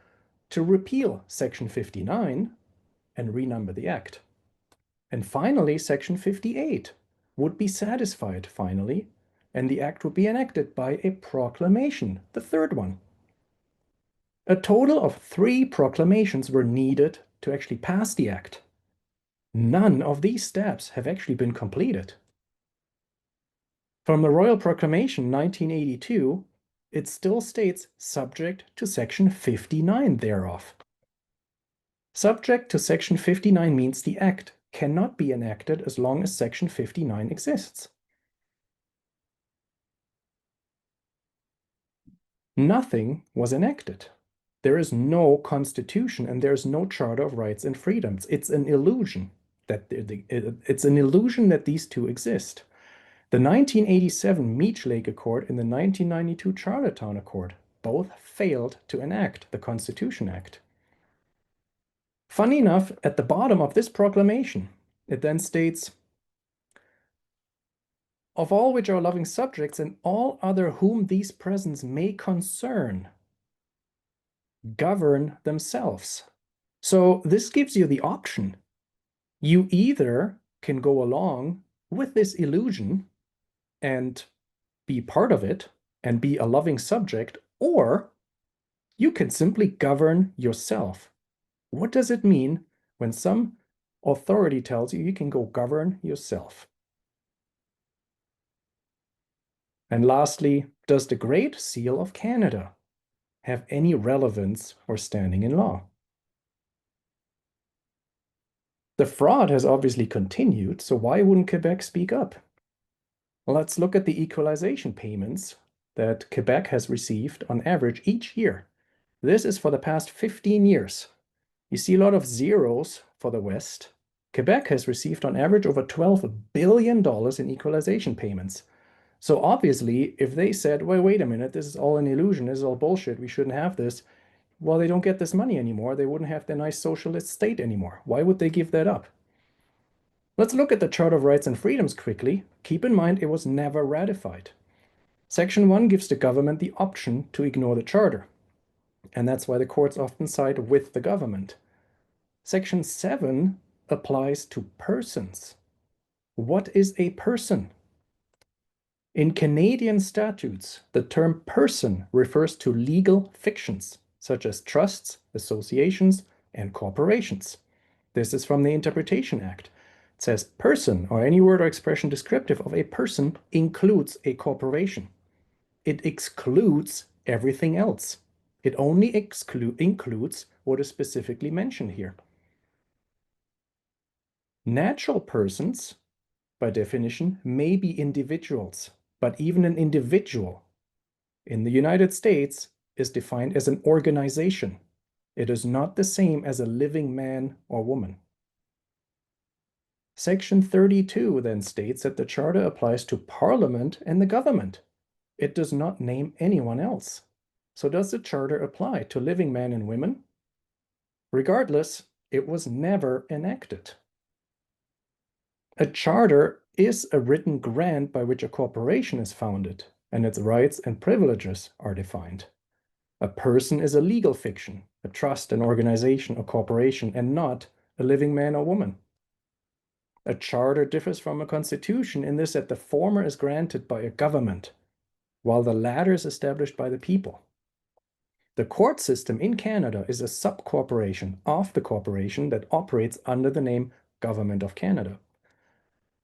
to repeal Section 59 and renumber the act. And finally, Section 58 would be satisfied finally, and the act would be enacted by a proclamation, the third one. A total of 3 proclamations were needed to actually pass the act. None of these steps have actually been completed. From the Royal Proclamation 1982, it still states subject to Section 59 thereof. Subject to Section 59 means the act cannot be enacted as long as Section 59 exists. Nothing was enacted. There is no constitution and there is no Charter of Rights and Freedoms. It's an illusion that these two exist. The 1987 Meech Lake Accord and the 1992 Charlottetown Accord both failed to enact the Constitution Act. Funny enough, at the bottom of this proclamation, it then states, "Of all which are loving subjects and all other whom these presents may concern, govern themselves." So this gives you the option. You either can go along with this illusion and be part of it and be a loving subject, or you can simply govern yourself. What does it mean when some authority tells you you can go govern yourself? And lastly, does the Great Seal of Canada have any relevance or standing in law? The fraud has obviously continued, so why wouldn't Quebec speak up? Let's look at the equalization payments that Quebec has received on average each year. This is for the past 15 years. You see a lot of zeros for the West. Quebec has received on average over $12 billion in equalization payments. So obviously, if they said, well, wait a minute, this is all an illusion, this is all bullshit, we shouldn't have this, well, they don't get this money anymore. They wouldn't have their nice socialist state anymore. Why would they give that up? Let's look at the Charter of Rights and Freedoms quickly. Keep in mind it was never ratified. Section 1 gives the government the option to ignore the Charter, and that's why the courts often side with the government. Section 7 applies to persons. What is a person? In Canadian statutes, the term person refers to legal fictions, such as trusts, associations, and corporations. This is from the Interpretation Act. It says person, or any word or expression descriptive of a person, includes a corporation. It excludes everything else. It only includes what is specifically mentioned here. Natural persons, by definition, may be individuals, but even an individual in the United States is defined as an organization. It is not the same as a living man or woman. Section 32 then states that the Charter applies to Parliament and the government. It does not name anyone else. So does the Charter apply to living men and women? Regardless, it was never enacted. A charter is a written grant by which a corporation is founded, and its rights and privileges are defined. A person is a legal fiction, a trust, an organization, a corporation, and not a living man or woman. A charter differs from a constitution in this that the former is granted by a government, while the latter is established by the people. The court system in Canada is a sub-corporation of the corporation that operates under the name Government of Canada.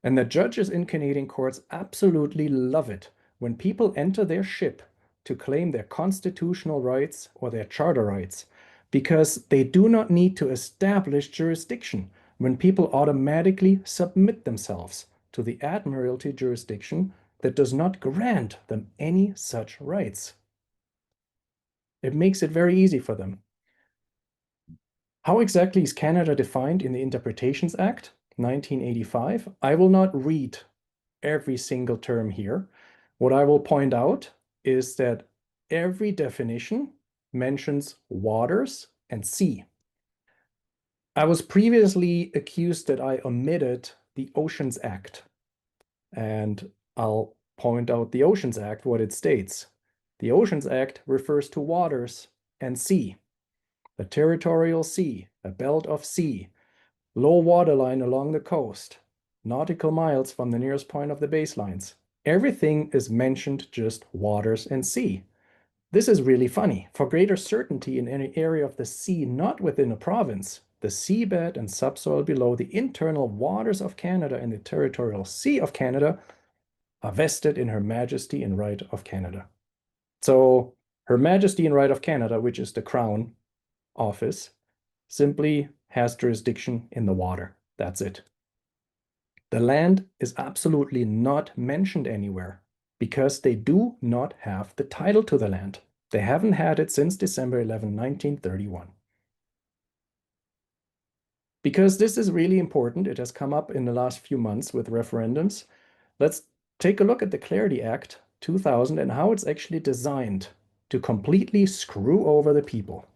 And the judges in Canadian courts absolutely love it when people enter their ship to claim their constitutional rights or their charter rights, because they do not need to establish jurisdiction when people automatically submit themselves to the Admiralty jurisdiction that does not grant them any such rights. It makes it very easy for them. How exactly is Canada defined in the Interpretations Act, 1985? I will not read every single term here. What I will point out is that every definition mentions waters and sea. I was previously accused that I omitted the Oceans Act, and I'll point out the Oceans Act, what it states. The Oceans Act refers to waters and sea. A territorial sea, a belt of sea, low waterline along the coast, nautical miles from the nearest point of the baselines. Everything is mentioned just waters and sea. This is really funny. For greater certainty in any area of the sea not within a province, the seabed and subsoil below the internal waters of Canada and the territorial sea of Canada are vested in Her Majesty and Right of Canada. So Her Majesty and Right of Canada, which is the Crown office, simply has jurisdiction in the water. That's it. The land is absolutely not mentioned anywhere because they do not have the title to the land. They haven't had it since December 11, 1931. Because this is really important, it has come up in the last few months with referendums. Let's take a look at the Clarity Act 2000 and how it's actually designed to completely screw over the people.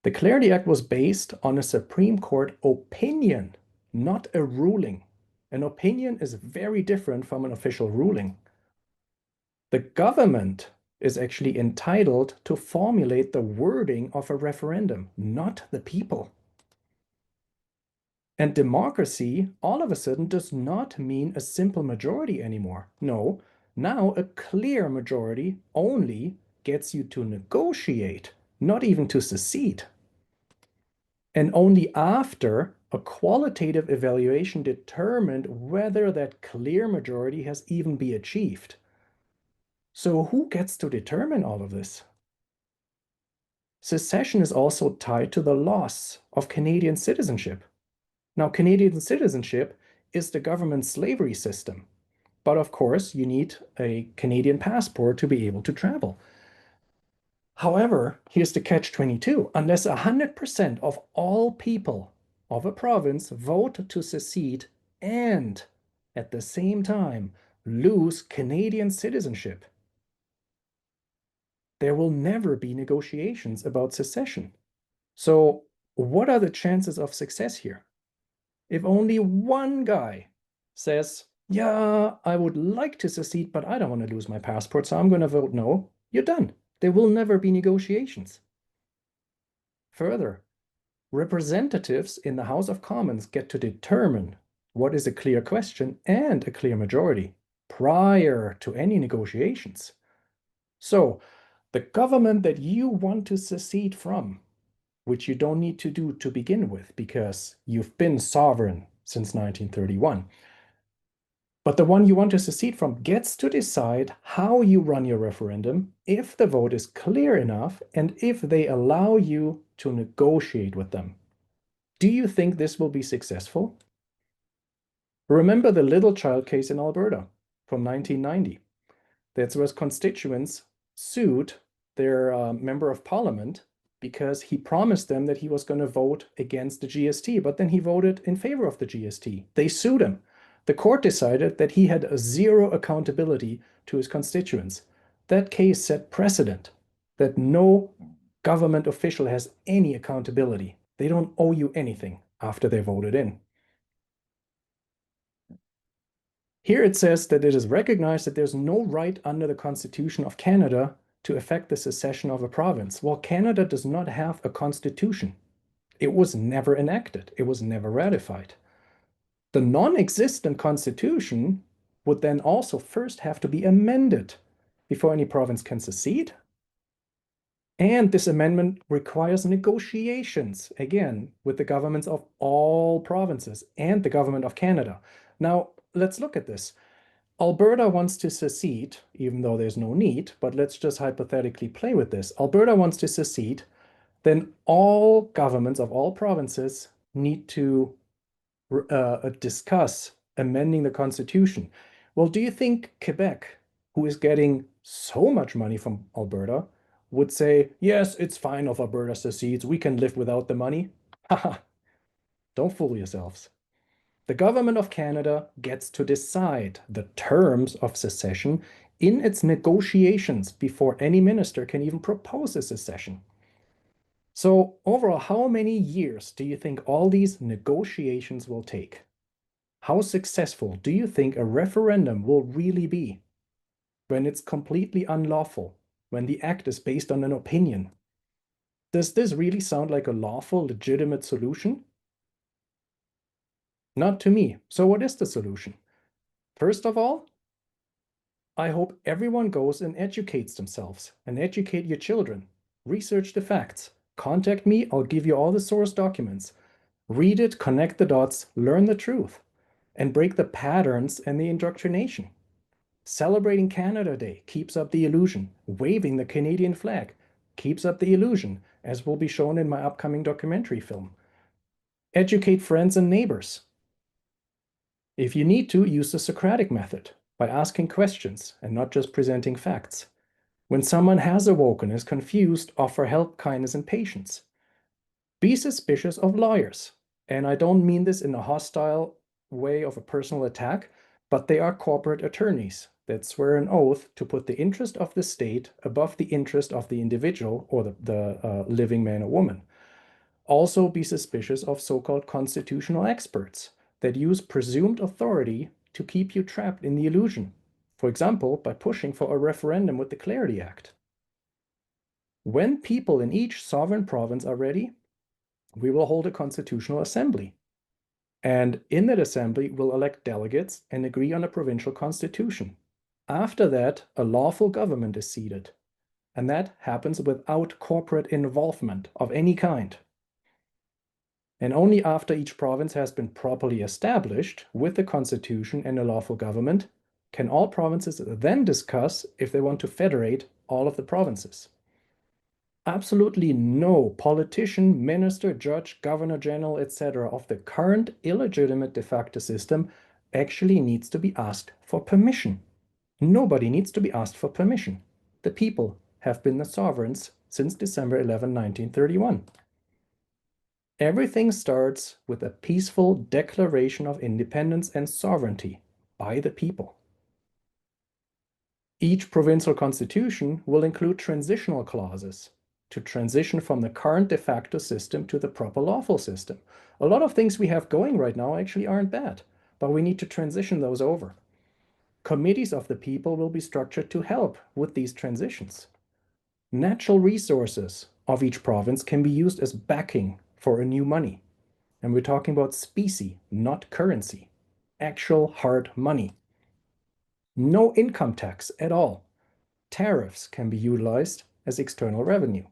The Clarity Act was based on a Supreme Court opinion, not a ruling. An opinion is very different from an official ruling. The government is actually entitled to formulate the wording of a referendum, not the people. And democracy all of a sudden does not mean a simple majority anymore. No, now a clear majority only gets you to negotiate, not even to secede. And only after a qualitative evaluation determined whether that clear majority has even been achieved. So who gets to determine all of this? Secession is also tied to the loss of Canadian citizenship. Now, Canadian citizenship is the government slavery system. But of course, you need a Canadian passport to be able to travel. However, here's the catch-22. Unless 100% of all people of a province vote to secede and at the same time lose Canadian citizenship, there will never be negotiations about secession. So, what are the chances of success here? If only one guy says, yeah, I would like to secede, but I don't want to lose my passport, so I'm going to vote no, you're done. There will never be negotiations. Further, representatives in the House of Commons get to determine what is a clear question and a clear majority prior to any negotiations. So, the government that you want to secede from, which you don't need to do to begin with because you've been sovereign since 1931, but the one you want to secede from gets to decide how you run your referendum, if the vote is clear enough, and if they allow you to negotiate with them. Do you think this will be successful? Remember the little child case in Alberta from 1990. That's where constituents sued their member of parliament because he promised them that he was going to vote against the GST, but then he voted in favor of the GST. They sued him. The court decided that he had zero accountability to his constituents. That case set precedent that no government official has any accountability. They don't owe you anything after they voted in. Here it says that it is recognized that there's no right under the Constitution of Canada to effect the secession of a province. Well, Canada does not have a constitution. It was never enacted. It was never ratified. The non-existent constitution would then also first have to be amended before any province can secede. And this amendment requires negotiations, again, with the governments of all provinces and the government of Canada. Now, let's look at this. Alberta wants to secede, even though there's no need, but let's just hypothetically play with this. Alberta wants to secede, then all governments of all provinces need to discuss amending the constitution. Well, do you think Quebec, who is getting so much money from Alberta, would say, yes, it's fine if Alberta secedes, we can live without the money? Haha, don't fool yourselves. The government of Canada gets to decide the terms of secession in its negotiations before any minister can even propose a secession. So overall, how many years do you think all these negotiations will take? How successful do you think a referendum will really be when it's completely unlawful, when the act is based on an opinion? Does this really sound like a lawful, legitimate solution? Not to me. So what is the solution? First of all, I hope everyone goes and educates themselves and educate your children. Research the facts. Contact me, I'll give you all the source documents. Read it, connect the dots, learn the truth, and break the patterns and the indoctrination. Celebrating Canada Day keeps up the illusion. Waving the Canadian flag keeps up the illusion, as will be shown in my upcoming documentary film. Educate friends and neighbors. If you need to, use the Socratic method by asking questions and not just presenting facts. When someone has awoken, is confused, offer help, kindness, and patience. Be suspicious of lawyers. And I don't mean this in a hostile way of a personal attack, but they are corporate attorneys that swear an oath to put the interest of the state above the interest of the individual or the living man or woman. Also be suspicious of so-called constitutional experts that use presumed authority to keep you trapped in the illusion. For example, by pushing for a referendum with the Clarity Act. When people in each sovereign province are ready, we will hold a constitutional assembly. And in that assembly, we'll elect delegates and agree on a provincial constitution. After that, a lawful government is seated. And that happens without corporate involvement of any kind. And only after each province has been properly established with the constitution and a lawful government can all provinces then discuss if they want to federate all of the provinces. Absolutely no politician, minister, judge, governor general, etc. of the current illegitimate de facto system actually needs to be asked for permission. Nobody needs to be asked for permission. The people have been the sovereigns since December 11, 1931. Everything starts with a peaceful declaration of independence and sovereignty by the people. Each provincial constitution will include transitional clauses to transition from the current de facto system to the proper lawful system. A lot of things we have going right now actually aren't bad, but we need to transition those over. Committees of the people will be structured to help with these transitions. Natural resources of each province can be used as backing for a new money. And we're talking about specie, not currency. Actual hard money. No income tax at all. Tariffs can be utilized as external revenue.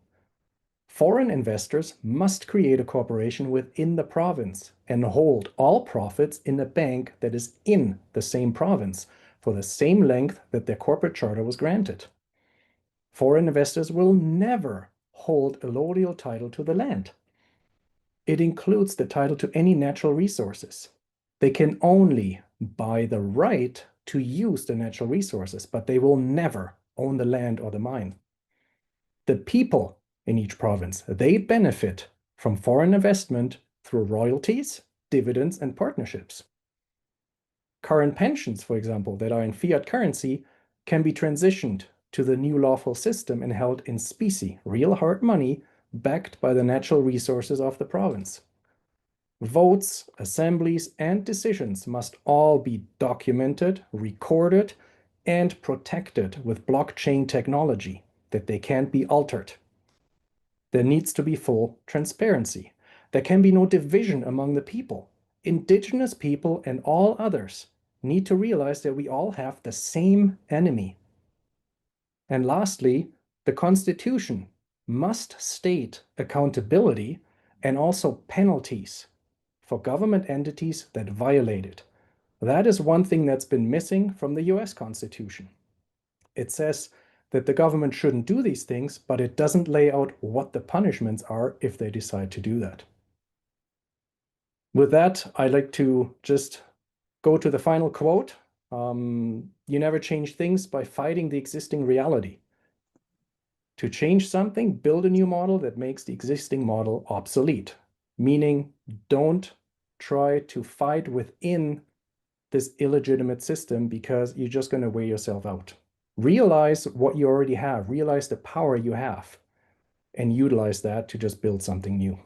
Foreign investors must create a corporation within the province and hold all profits in a bank that is in the same province for the same length that their corporate charter was granted. Foreign investors will never hold allodial title to the land. It includes the title to any natural resources. They can only buy the right to use the natural resources, but they will never own the land or the mine. The people in each province, they benefit from foreign investment through royalties, dividends, and partnerships. Current pensions, for example, that are in fiat currency can be transitioned to the new lawful system and held in specie, real hard money, backed by the natural resources of the province. Votes, assemblies, and decisions must all be documented, recorded, and protected with blockchain technology that they can't be altered. There needs to be full transparency. There can be no division among the people. Indigenous people and all others need to realize that we all have the same enemy. And lastly, the Constitution must state accountability and also penalties for government entities that violate it. That is one thing that's been missing from the US Constitution. It says that the government shouldn't do these things, but it doesn't lay out what the punishments are if they decide to do that. With that, I'd like to just go to the final quote. You never change things by fighting the existing reality. To change something, build a new model that makes the existing model obsolete. Meaning, don't try to fight within this illegitimate system because you're just going to wear yourself out. Realize what you already have, realize the power you have, and utilize that to just build something new.